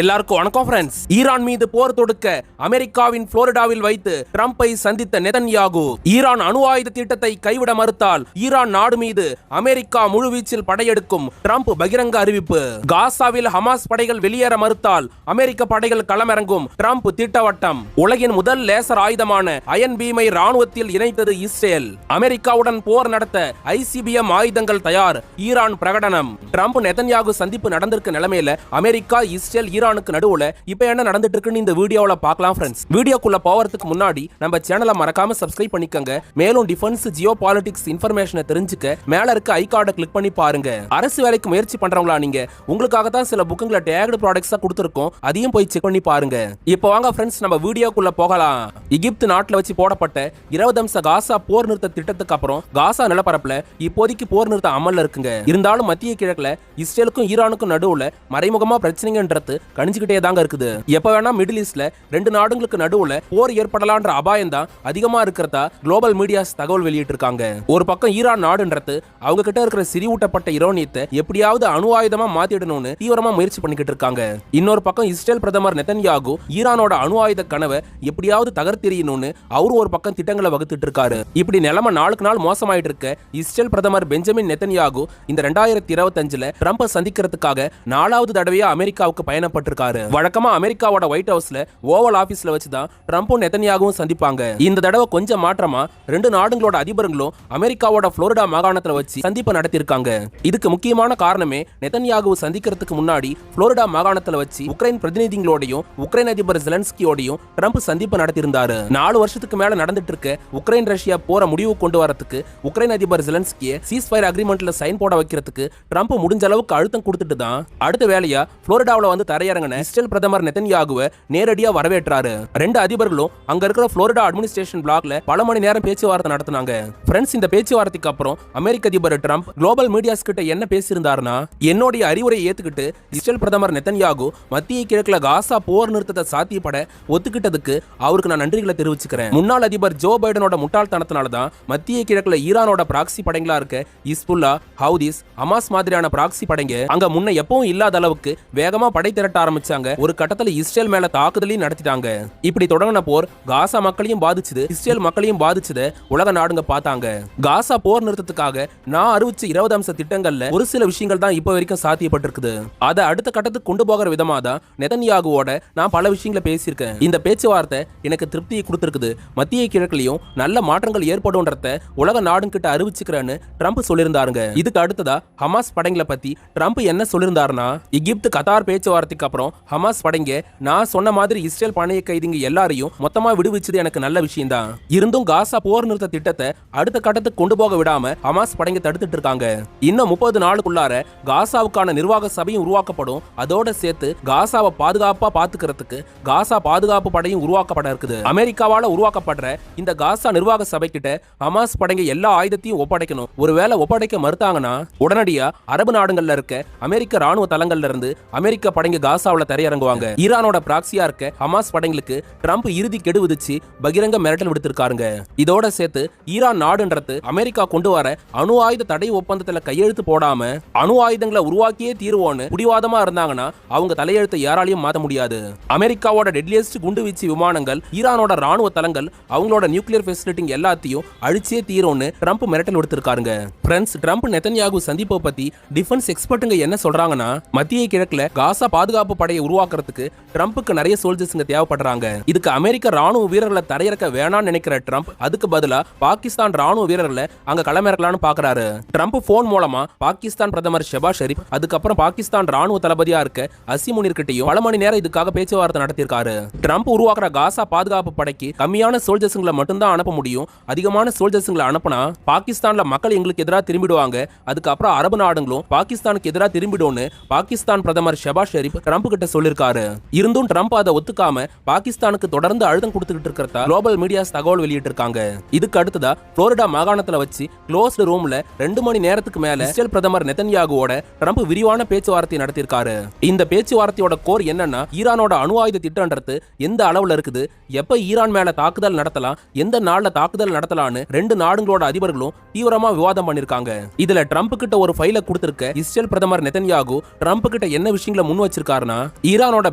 எல்லாருக்கும் வணக்கம் friends. Iran மீது போர் தொடுக்க அமெரிக்காவின் புளோரிடாவில் வைத்து ட்ரம்பை சந்தித்த நெதன்யாகு ஈரான் அணு ஆயுத திட்டத்தை கைவிட மறுத்தால் ஈரான் நாடு மீது அமெரிக்கா முழுவீச்சில் படையெடுக்கும் ட்ரம்ப் பகிரங்க அறிவிப்பு. காசாவில் ஹமாஸ் படைகள் வெளியேற மறுத்தால் அமெரிக்க படைகள் களமிறங்கும் ட்ரம்ப் திட்டவட்டம். உலகின் முதல் லேசர் ஆயுதமான அயன் பீமை ராணுவத்தில் இணைத்தது இஸ்ரேல். அமெரிக்காவுடன் போர் நடத்த ஐசிபிஎம் ஆயுதங்கள் தயார். ஈரான் பிரகடனம். ட்ரம்ப் நெதன்யாகு சந்திப்பு நடந்திருக்க நிலைமையில அமெரிக்கா இஸ்ரேல் ஈரானுக்கு நடுவுல இப்ப என்ன நடந்துட்டு இருக்குன்னு இந்த வீடியோல பார்க்கலாம் ஃப்ரெண்ட்ஸ். வீடியோக்குள்ள போறதுக்கு முன்னாடி நம்ம சேனலை மறக்காம சப்ஸ்கிரைப் பண்ணிக்கங்க. மேலும் டிஃபென்ஸ் ஜியோ பாலிடிக்ஸ் இன்ஃபர்மேஷனை தெரிஞ்சுக்க மேல இருக்க ஐ கார்டை கிளிக் பண்ணி பாருங்க. அரசு வேலைக்கு முயற்சி பண்றவங்களா நீங்க, உங்களுக்காக தான் சில புக்குங்களை டேக்டு ப்ராடக்ட்ஸா கொடுத்திருக்கோம், அதையும் போய் செக் பண்ணி பாருங்க. இப்போ வாங்க ஃப்ரெண்ட்ஸ், நம்ம வீடியோக்குள்ள போகலாம். எகிப்து நாட்டுல வச்சு போடப்பட்ட 20 அம்ச காசா போர் நிறுத்த திட்டத்துக்கு அப்புறம் காசா நிலப்பரப்புல இப்போதைக்கு போர் நிறுத்த அமல்ல இருக்குங்க. இருந்தாலும் மத்திய கிழக்குல இஸ்ரேலுக்கும் ஈரானுக்கும் நடுவுல மறைமுகமா பிரச்சனைங்கன்றது கணிஞ்சுக்கிட்டே தாங்க இருக்குது. எப்ப வேணா மிடில் ஈஸ்ட்ல ரெண்டு நாடுகளுக்கு நடுவுல போர் ஏற்படலான்ற அபாயம் தான் அதிகமா இருக்கிறதா குளோபல் மீடியாஸ் தகவல் வெளியிட்டு இருக்காங்க. ஒரு பக்கம் ஈரான் நாடுன்றது அவங்க கிட்ட இருக்கிற சிறிவூட்டப்பட்ட யுரேனியத்தை எப்படியாவது அணு ஆயுதமா மாத்திடணும்னு தீவிரமா முயற்சி பண்ணிக்கிட்டு இருக்காங்க. இன்னொரு பக்கம் இஸ்ரேல் பிரதமர் நெதன்யாகு ஈரானோட அணு ஆயுத கனவை எப்படியாவது தகர்த்தெறியணும்னு அவரு ஒரு பக்கம் திட்டங்களை வகுத்துட்டு இருக்காரு. இப்படி நிலைமை நாளுக்கு நாள் மோசமாயிட்டு இருக்க இஸ்ரேல் பிரதமர் பெஞ்சமின் நெதன்யாகு இந்த 2025 ட்ரம்பை சந்திக்கிறதுக்காக 4வது தடவையா அமெரிக்காவுக்கு பயணப்பட்டிருக்காரு. வழக்கமா அமெரிக்காவோட ஒயிட் ஹவுஸ்ல ஓவல் ஆபீஸ்ல வச்சுதான் ட்ரம்பும் நெதன்யாகுவும் சந்திப்பாங்க. இந்த தடவை கொஞ்சம் மாற்றமா ரெண்டு நாடுகளோட அதிபர்களும் அமெரிக்காவோட புளோரிடா மாகாணத்துல வச்சு சந்திப்பு நடத்திருக்காங்க. இதுக்கு முக்கியமான காரணமே நெதன்யாகு சந்திக்கிறதுக்கு முன்னாடி புளோரிடா மாகாணத்துல வச்சு உக்ரைன் பிரதிநிதிகளோடையும் உக்ரைன் அதிபர் ஜெலன்ஸ்கியோடையும் ட்ரம்ப் சந்திப்பு நடத்தியிருந்தாரு. 4 வருஷத்துக்கு மேல நடந்துட்டு இருக்க உக்ரைன் ரஷ்யா போற முடிவு கொண்டு வரதுக்கு உக்ரைன் அதிபர் ஜெலன்ஸ்கியை சீஸ்ஃபயர் அக்ரிமெண்ட்ல சைன் போட வைக்கிறதுக்கு ட்ரம்ப் முடிஞ்ச அளவுக்கு அழுத்தம் கொடுத்துட்டு தான் அடுத்த வேலையா புளோரிடாவுல வந்து தரையிறங்கின இஸ்ரேல் பிரதமர் நெதன்யாகுவை நேரடியா வரவேற்றாரு. ரெண்டு அதிபர்களும் அங்க இருக்கிற புளோரிடா அட்மினிஸ்ட்ரேஷன் பிளாக்ல பல மணி நேரம் பேச்சுவார்த்தை நடத்தினாங்க. ஃப்ரெண்ட்ஸ், இந்த பேச்சுவார்த்தைக்கு அப்புறம் அமெரிக்க அதிபர் ட்ரம்ப் குளோபல் மீடியாஸ் கிட்ட என்ன பேசியிருந்தாருன்னா, என்னோட அறிவுரையை ஏத்துக்கிட்டு இஸ்ரேல் பிரதமர் நெதன்யாகு மத்திய கிழக்குல காசா போர் நிறுத்தத்தை சாத்தியப்பட ஒத்துக்கிட்டதுக்கு அவருக்கு நான் நன்றிகளை தெரிவிச்சுக்கிறேன். முன்னாள் அதிபர் ஜோ பைடனோட முட்டாள்தனத்தினால தான் மத்திய கிழக்குல ஈரானோட பிராக்சி படைகளா இருக்க இஸ்புல்லா, ஹவுதிஸ், ஹமாஸ் மாதிரியான பிராக்சி படைங்க அங்க முன்ன எப்பவும் இல்லாத அளவுக்கு வேகமா படை திரட்ட ஆரம்பிச்சாங்க. ஒரு கட்டத்துல இஸ்ரேல் மேல தாக்குதலையும் நடத்திட்டாங்க. இப்படி தொடங்கின போர் காசா மக்களையும் பாதிச்சது, இஸ்ரேல் மக்களையும் பாதிச்சது உலக நாடுங்க பார்த்தாங்க. காசா போர் நிறுத்தத்துக்காக நான் அறிவிச்ச 20 அம்ச திட்டங்கள்ல ஒரு சில விஷயங்கள் தான் இப்ப வரைக்கும் சாத்தியப்பட்டிருக்குது. அதை அடுத்த கட்டத்துக்கு கொண்டு போகிற விதமா தான் நெதன்யாகுவோட நான் பல விஷயங்களை பேசியிருக்கேன். இந்த பேச்சுவார்த்தை எனக்கு திருப்தியை கொடுத்திருக்குது. மத்திய கிழக்குலயும் நல்ல மாற்றங்கள் ஏற்படும்ன்றத உலக நாடுகிட்ட அறிவிச்சுக்கிறேன்னு ட்ரம்ப் சொல்லியிருந்தாருங்க. இதுக்கு அடுத்ததா ஹமாஸ் படைகளை பத்தி ட்ரம்ப் என்ன சொல்லியிருந்தாருன்னா, எகிப்து கத்தார் பேச்சுவார்த்தைக்கு அப்புறம் ஹமாஸ் படைங்க நான் சொன்ன மாதிரி இஸ்ரேல் பணைய கைதிங்க எல்லாரையும் மொத்தமா விடுவிச்சது எனக்கு நல்ல விஷயம் தான். இருந்தும் காசா போர் நிறுத்த திட்டத்தை அடுத்த கட்டத்துக்கு கொண்டு போக விடாம ஹமாஸ் படைங்க தடுத்துட்டு இருக்காங்க. இன்னும் 30 நாளுக்குள்ளார காசாவுக்கான நிர்வாக சபையும் உருவாக்கப்படும். அதோட சேர்த்து காசாவை பாதுகாப்பா பாத்துக்கிறதுக்கு காசா பாதுகாப்பு படையும் உருவாக்கப்பட இருக்குது. அமெரிக்காவால உருவாக்கப்படுற இந்த காசா நிர்வாக சபை கிட்ட ஹமாஸ் படைங்க எல்லா ஆயுதத்தையும் ஒப்படைக்கணும். ஒருவேளை ஒப்படைக்க மறுத்தாங்கன்னா உடனடியா அரபு நாடுகள்ல இருக்க அமெரிக்க ராணுவ தளங்கள்ல இருந்து அமெரிக்க படைங்க காசாவுல தரையிறங்குவாங்க. ஈரானோட பிராக்சியா இருக்க ஹமாஸ் படைங்களுக்கு ட்ரம்ப் இறுதி கெடு விதிச்சு பகிரங்க மிரட்டல் விடுத்திருக்காருங்க. இதோட சேர்த்து ஈரான் நாடுன்றது அமெரிக்கா கொண்டு வர அணு ஆயுத தடை ஒப்பந்தத்துல கையெழுத்து போடாம அணு ஆயுதங்களை உருவாக்கியே தீர்வோன்னு பிடிவாதமா இருந்தாங்கன்னா அவங்க தலையெழுத்தை யாராலையும் மாற்ற முடியாது. அமெரிக்காவோட டெட்லியஸ்ட் குண்டு வீச்சு விமானங்கள், ஈரானோட ராணுவ தளங்கள், அவங்களோட நியூக்ளியர் ஃபெசிலிட்டி எல்லாத்தையும் அழிச்சே தீரோன்னு ட்ரம்ப் மிரட்டல் விடுத்திருக்காருங்க. ஃப்ரெண்ட்ஸ், ட்ரம்ப் நெதன்யாகு சந்திப்பை பத்தி டிஃபென்ஸ் எக்ஸ்பர்ட்டுங்க என்ன சொல்றாங்கன்னா, மத்திய கிழக்குல காசா பாதுகாப்பு படையை உருவாக்குறதுக்கு ட்ரம்புக்கு நிறைய சோல்ஜர்ஸ்ங்க தேவைப்படுறாங்க. இதுக்கு அமெரிக்க ராணுவ வீரர்களை தரையிறக்க வேணாம்னு நினைக்கிற ட்ரம்ப் அதுக்கு பதிலா பாகிஸ்தான் ராணுவ வீரர்களை அங்க களமிறக்கலாம்னு பாக்குறாரு. ட்ரம்ப் போன் மூலமா பாகிஸ்தான் பிரதமர் ஷெபாஸ் ஷெரீப், அதுக்கப்புறம் பாகிஸ்தான் ராணுவ தளபதியா இருக்க அசீம் முனீர் கிட்டையும் பல மணி நேரம் இதுக்காக பேச்சுவார்த்தை நடத்தியிருக்காரு. ட்ரம்ப் உருவாக்குற காசா பாதுகாப்பு படைக்கு கம்மியான சோல்ஜர்ஸ்ங்களை மட்டும்தான் அனுப்ப முடியும். அதிகமான சோல்ஜர்ஸ்ங்களை அனுப்பினா பாகிஸ்தான்ல மக்கள் எங்களுக்கு எதிராக திரும்பிடுவாங்க. அதுக்கப்புறம் அரபு நாடுகளும் பாகிஸ்தானுக்கு எதிராக திரும்பிடும்னு பாகிஸ்தான் பிரதமர் ஷெபாஸ் ஷெரீப் ட்ரம்ப் கிட்ட சொல்லிருக்காரு. இருந்தும் ட்ரம்ப் அதை ஒத்துக்காம பாகிஸ்தானுக்கு தொடர்ந்து அழுத்தம் கொடுத்துக்கிட்டு இருக்கிறதா குளோபல் மீடியாஸ் தகவல் வெளியிட்டு இருக்காங்க. இதுக்கு அடுத்ததா புளோரிடா மாகாணத்துல வச்சு க்ளோஸ்டு ரூம்ல 2 மணி நேரத்துக்கு மேல இஸ்ரேல் பிரதமர் நெதன்யாகுவோட ட்ரம்ப் விரிவான பேச்சுவார்த்தை நடத்தியிருக்காரு. இந்த பேச்சுவார்த்தையோட கோர் என்னன்னா, ஈரானோட அணு ஆயுத திட்டம்ன்றது எந்த அளவுல இருக்குது, எப்ப ஈரான் மேல தாக்குதல் நடத்தலாம், எந்த நாள்ல தாக்குதல் நடத்தலாம்னு ரெண்டு நாடுகளோட அதிபர்களும் தீவிரமா விவாதம் பண்ணிருக்காங்க. இதுல ட்ரம்ப் கிட்ட ஒரு ஃபைலை கொடுத்திருக்க இஸ்ரேல் பிரதமர் நெதன்யாகு ட்ரம்ப் கிட்ட என்ன விஷயங்களை முன் வச்சிருக்காரு சொல்லியிருக்காருன்னா, ஈரானோட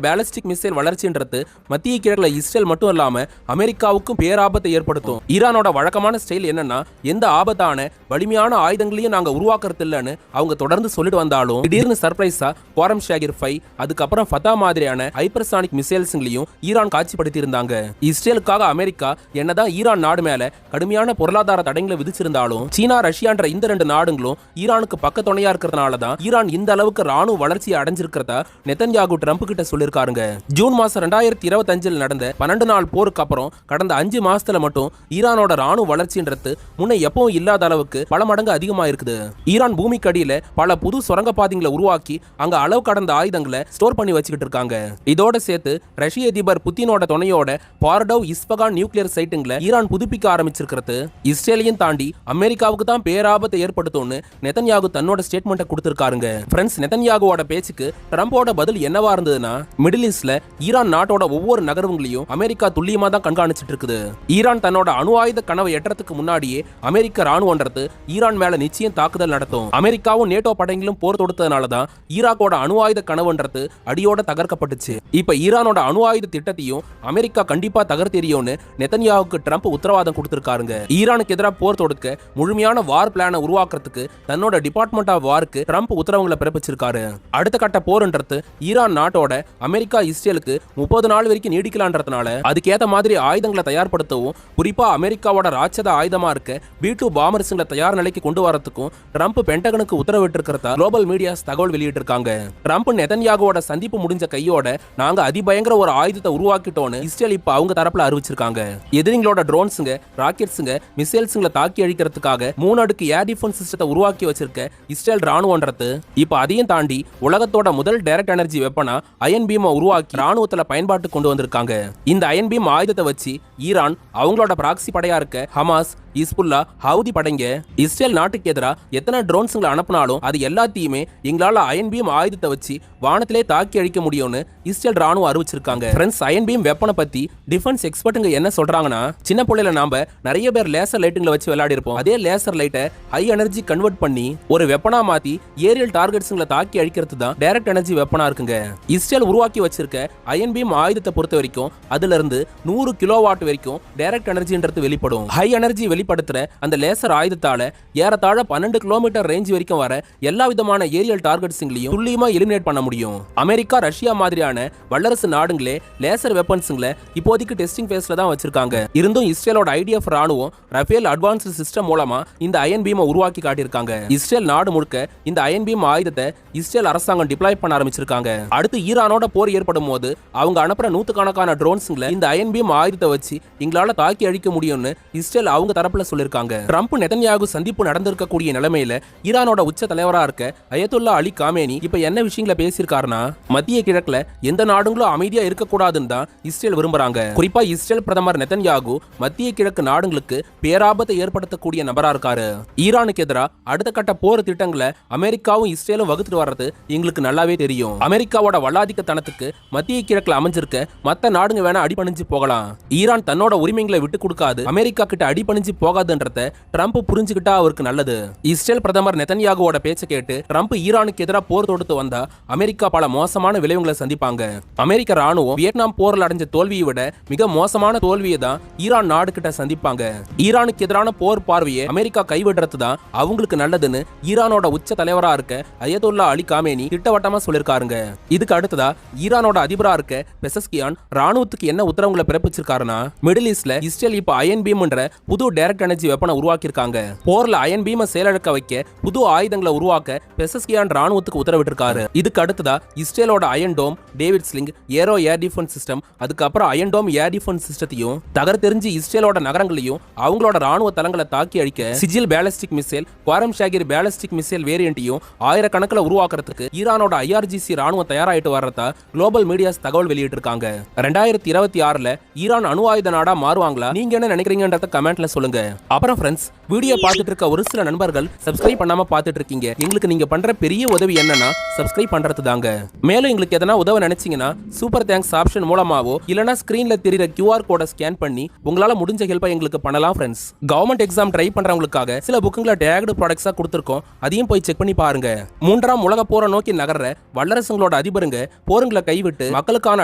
பேலிஸ்டிக் மிசைல் வளர்ச்சின்றது மத்திய கிழக்குல இஸ்ரேல் மட்டும் இல்லாம அமெரிக்காவுக்கும் பேராபத்தை ஏற்படுத்தும். ஈரானோட வழக்கமான ஸ்டைல் என்னன்னா, எந்த ஆபத்தான வலிமையான ஆயுதங்களையும் நாங்க உருவாக்குறது இல்லைன்னு அவங்க தொடர்ந்து சொல்லிட்டு வந்தாலும், திடீர்னு சர்ப்ரைஸா குவாரம் ஷாகிர் 5 அதுக்கப்புறம் ஃபதா மாதிரியான ஹைப்பர்சானிக் மிசைல்ஸ்ங்களையும் ஈரான் காட்சிப்படுத்தி இருந்தாங்க. இஸ்ரேலுக்காக அமெரிக்கா என்னதான் ஈரான் நாடு மேல கடுமையான பொருளாதார தடைகளை விதிச்சிருந்தாலும், சீனா ரஷ்யான்ற இந்த ரெண்டு நாடுகளும் ஈரானுக்கு பக்க துணையா இருக்கிறதுனால தான் ஈரான் இந்த அளவுக்கு ராணுவ வளர்ச்சியை அடைஞ்சிருக்கிறதா நெதன்யாகு ட்ரம்ப் கிட்ட சொல்லியிருக்காருங்க. ஜூன் மாசம் 2025 நடந்த 12 நாள் போருக்கு அப்புறம் கடந்த 5 மாசத்துல மட்டும் ஈரானோட ராணுவ வளர்ச்சின்றது முன்ன எப்பவும் இல்லாத அளவுக்கு பல மடங்கு அதிகமா இருக்குது. ஈரான் பூமிக்கு அடியில பல புது சுரங்க பாதைகளை உருவாக்கி அங்க அளவு கடந்த ஆயுதங்களை ஸ்டோர் பண்ணி வச்சுக்கிட்டு இருக்காங்க. இதோட சேர்த்து ரஷ்ய அதிபர் புத்தினோட துணையோட பார்டவ் இஸ்பகான் நியூக்ளியர் சைட்டுங்களை ஈரான் புதுப்பிக்க ஆரம்பிச்சிருக்கிறது இஸ்ரேலையும் தாண்டி அமெரிக்காவுக்கு தான் பேராபத்தை ஏற்படுத்தும்னு நெதன்யாகு தன்னோட ஸ்டேட்மெண்ட்டை கொடுத்திருக்காருங்க. ஃப்ரெண்ட்ஸ், நெதன்யாகுவோட பேச்சுக்கு ட்ரம்போட பதில் என்னவா இருந்ததுன்னா, மிடில் ஈஸ்ட்ல ஈரான் நாட்டோட ஒவ்வொரு நகர்வுகளையும் அமெரிக்கா துல்லியமா தான் கண்காணிச்சிட்டு இருக்குது. ஈரான் தன்னோட அணு ஆயுத கனவை எட்டுறதுக்கு முன்னாடியே அமெரிக்க ராணுவன்றது ஈரான் மேல நிச்சயம் தாக்குதல் நடத்தும். அமெரிக்காவும் நேட்டோ படைகளும் போர் தொடுத்ததுனால தான் ஈராக்கோட அணு ஆயுத கனவுன்றது அடியோட தகர்க்கப்பட்டுச்சு. இப்ப ஈரானோட அணு ஆயுத திட்டத்தையும் அமெரிக்கா கண்டிப்பா தகர்த்தெறியும்னு நெதன்யாகுக்கு ட்ரம்ப் உத்தரவாதம் கொடுத்திருக்காருங்க. ஈரானுக்கு எதிராக போர் தொடுக்க முழுமையான வார் பிளானை உருவாக்குறதுக்கு தன்னோட டிபார்ட்மெண்ட் ஆஃப் வாருக்கு ட்ரம்ப் உத்தரவுகளை பிறப்பிச்சிருக்காரு. அடுத்த கட்ட போர்ன்றது ஈரான் நாட்டோட அமெரிக்கா இஸ்ரேலுக்கு 30 நாள் வரைக்கும் நீடிக்கலான்றதுனால அதுக்கேற்ற மாதிரி ஆயுதங்களை தயார்படுத்தவும், குறிப்பா அமெரிக்காவோட ராட்சத ஆயுதமா இருக்க B-2 பாமர்ஸ்களை தயார் நிலைக்கு கொண்டு வரதுக்கும் ட்ரம்ப் பென்டகனுக்கு உத்தரவிட்டிருக்கிறதா குளோபல் மீடியாஸ் தகவல் வெளியிட்டிருக்காங்க. ட்ரம்ப் நெதன்யாகுவோட சந்திப்பு முடிஞ்ச கையோட நாங்க அதிபயங்கர ஒரு ஆயுதத்தை உருவாக்கிட்டோன்னு இஸ்ரேல் இப்ப அவங்க தரப்புல அறிவிச்சிருக்காங்க. எதிரிங்களோட ட்ரோன்ஸுங்க, ராக்கெட்ஸுங்க, மிசைல்ஸுங்களை தாக்கி அழிக்கிறதுக்காக 3 அடுக்கு ஏர் டிஃபென்ஸ் சிஸ்டத்தை உருவாக்கி வச்சிருக்க இஸ்ரேல் ராணுவன்றது இப்ப அதையும் தாண்டி உலகத்தோட முதல் டைரக்ட் எனர்ஜி வெப்பனா அயன் பீமை உருவாக்கி ராணுவத்துல பயன்பாட்டு கொண்டு வந்திருக்காங்க. இந்த அயன் பீம் ஆயுதத்தை வச்சு ஈரான் அவங்களோட பிராக்சி படையா இருக்க ஹமாஸ், இஸ்புல்லா, ஹவுதி படைங்க இஸ்ரேல் நாட்டுக்கு எதிராக எத்தனை ட்ரோன்ஸுங்களை அனுப்பினாலும் அது எல்லாத்தையுமே எங்களால அயன் பீம் ஆயுதத்தை வச்சு வானத்திலே தாக்கி அழிக்க முடியும்னு இஸ்ரேல் ராணுவம் அறிவிச்சிருக்காங்க. ஃப்ரெண்ட்ஸ், அயன் பீம் வெப்பனை பத்தி டிஃபென்ஸ் எக்ஸ்பர்ட்டுங்க என்ன சொல்றாங்கன்னா, சின்ன பிள்ளைல நாம நிறைய பேர் லேசர் லைட்டுங்களை வச்சு விளையாடி இருப்போம். அதே லேசர் லைட்டை ஹை எனர்ஜி கன்வெர்ட் பண்ணி ஒரு வெப்பனா மாத்தி ஏரியல் டார்கெட்ஸ்களை தாக்கி அழிக்கிறது தான் டைரக்ட் எனர்ஜி வெப்பனா இருக்குங்க. இஸ்ரேல் உருவாக்கி வச்சிருக்க அயன் பீம் ஆயுதத்தை பொறுத்த வரைக்கும் அதுல இருந்து 100 கிலோவாட் வரைக்கும் டைரக்ட் எனர்ஜின்றது வெளிப்படும். ஹை எனர்ஜி வெளிப்படுத்துற அந்த லேசர் ஆயுதத்தால ஏறத்தாழ 12 கிலோமீட்டர் ரேஞ்ச் வரைக்கும் வர எல்லா விதமான ஏரியல் டார்கெட்ஸ்ங்களையும் துல்லியமா எலிமினேட் பண்ண முடியும். அமெரிக்கா, ரஷ்யா மாதிரியான வல்லரசு நாடுகளே லேசர் வெப்பன்ஸ்ங்களை இப்போதைக்கு டெஸ்டிங் ஃபேஸ்ல தான் வச்சிருக்காங்க. இருந்தும் இஸ்ரேலோட ஐடிஎஃப் ராணுவம் ரஃபேல் அட்வான்ஸ்டு சிஸ்டம் மூலமா இந்த அயன் பீமை உருவாக்கி காட்டியிருக்காங்க. இஸ்ரேல் நாடு முழுக்க இந்த அயன் பீம் ஆயுதத்தை இஸ்ரேல் அரசாங்கம் டிப்ளாய் பண்ண ஆரம்பிச்சிருக்காங்க. அடுத்து ஈரானோட போர் ஏற்படும் போது அவங்க அனுப்புற நூத்துக்கணக்கான ட்ரோன்ஸ்ங்களை இந்த அயன் பீம் ஆயுதத்தை வச்சு எங்களால தாக்கி அழிக்க முடியும்னு இஸ்ரேல் அவங்க தரப்புல சொல்லிருக்காங்க. ட்ரம்ப் நெதன்யாகு சந்திப்பு நடந்திருக்கக்கூடிய நிலைமையில ஈரானோட உச்ச தலைவரா இருக்க அயத்துல்லா அலி காமேனி இப்ப என்ன விஷயங்களை பேசியிருக்காருன்னா, மத்திய கிழக்குல எந்த நாடுகளும் அமைதியா இருக்கக்கூடாதுன்னு தான் இஸ்ரேல் விரும்புறாங்க. குறிப்பா இஸ்ரேல் பிரதமர் நெதன்யாகு மத்திய கிழக்கு நாடுகளுக்கு பேராபத்தை ஏற்படுத்தக்கூடிய நபரா இருக்காரு. ஈரானுக்கு எதிராக அடுத்த கட்ட போர் திட்டங்களை அமெரிக்காவும் இஸ்ரேலும் வகுத்துட்டு வர்றது எங்களுக்கு நல்லாவே தெரியும். அமெரிக்காவோட வல்லாதிக்கத்தனத்துக்கு மத்திய கிழக்குல அமைஞ்சிருக்க மத்த நாடுங்க வேணா அடிபணிஞ்சு போகலாம். ஈரான் தன்னோட உரிமைகளை விட்டு கொடுக்காது, அமெரிக்கா கிட்ட அடிபணிஞ்சு போகாதுன்றத ட்ரம்ப் புரிஞ்சுக்கிட்டா அவருக்கு நல்லது. இஸ்ரேல் பிரதமர் நெதன்யாகுவோட பேச்சை கேட்டு ட்ரம்ப் ஈரானுக்கு எதிராக போர் தொடுத்து வந்தா அமெரிக்கா பல மோசமான விளைவுகளை சந்திப்பாங்க. அமெரிக்க ராணுவம் வியட்நாம் போரில் அடைஞ்ச தோல்வியை விட மிக மோசமான தோல்வியை தான் ஈரான் நாடு கிட்ட சந்திப்பாங்க. ஈரானுக்கு எதிரான போர் பார்வையை அமெரிக்கா கைவிடுறது தான் அவங்களுக்கு நல்லதுன்னு ஈரானோட உச்ச தலைவரா இருக்க அயத்துல்லா அலி காமேனி திட்டவட்டமா சொல்லிருக்காருங்க. இதுக்கு அடுத்ததா ஈரானோட அதிபரா இருக்க பெசஸ்கியான் ராணுவத்துக்கு என்ன உத்தரவுகளை பிறப்பிச்சிருக்காருன்னா, மிடில் ஈஸ்ட்ல இஸ்ரேல் இப்ப அயன் பீம்ன்ற புது டைரக்ட் எனர்ஜி வெப்பனை உருவாக்கியிருக்காங்க. போர்ல அயன் பீமை செயலிழக்க வைக்க புது ஆயுதங்களை உருவாக்க பெசஸ்கியான் ராணுவத்துக்கு உத்தரவிட்டிருக்காரு. இதுக்கு அடுத்ததா இஸ்ரேலோட Iron Dome, David Sling, Arrow air defence system, அதுக்கப்புறம் அயன் டோம் ஏர் டிஃபென்ஸ் சிஸ்டத்தையும் தகர்த்தெறிஞ்சு இஸ்ரேலோட நகரங்களையும் அவங்களோட ராணுவ தளங்களை தாக்கி அழிக்க Sejjil ballistic missile, Khorramshahr ballistic missile வேரியண்ட்டையும் ஆயிரக்கணக்கில் உருவாக்குறதுக்கு ஈரானோட IRGC ராணுவம் தயாராயிட்டு வர்றதா குளோபல் மீடியாஸ் தகவல் வெளியிட்டிருக்காங்க. 2026ல ஈரான் அணு ஆயுத நாடா மாறுவாங்களா? நீங்க என்ன நினைக்கிறீங்கன்றத கமெண்ட்ல சொல்லுங்க. கொடுங்க. அப்புறம் ஃப்ரெண்ட்ஸ், வீடியோ பார்த்துட்டு இருக்க ஒரு சில நண்பர்கள் சப்ஸ்கிரைப் பண்ணாம பார்த்துட்டு இருக்கீங்க. எங்களுக்கு நீங்க பண்ற பெரிய உதவி என்னன்னா சப்ஸ்கிரைப் பண்றது தாங்க. மேலும் எங்களுக்கு எதனா உதவ நினைச்சீங்கன்னா சூப்பர் தேங்க்ஸ் ஆப்ஷன் மூலமாவோ இல்லனா ஸ்கிரீன்ல தெரியுற QR கோடை ஸ்கேன் பண்ணி உங்களால முடிஞ்ச ஹெல்ப்பை எங்களுக்கு பண்ணலாம் ஃப்ரெண்ட்ஸ். கவர்மெண்ட் எக்ஸாம் ட்ரை பண்றவங்களுக்காக சில புக்குங்களை டேக்டு ப்ராடக்ட்ஸா கொடுத்துருக்கோம். அதையும் போய் செக் பண்ணி பாருங்க. 3ஆம் உலக போரை நோக்கி நகர்ற வல்லரசுங்களோட அதிபருங்க போருங்களை கைவிட்டு மக்களுக்கான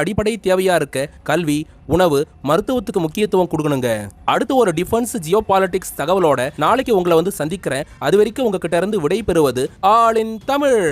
அடிப்படை தேவையா இருக்க கல்வி, உணவு, மருத்துவத்துக்கு முக்கியத்துவம் கொடுக்கணுங்க. அடுத்து ஒரு டிஃபென்ஸ் ஜியோ பாலிடிக்ஸ் தகவலோட நாளைக்கு உங்களை வந்து சந்திக்கிறேன். அது வரைக்கும் உங்ககிட்ட இருந்து விடை பெறுவது ஆல் இன் தமிழ்.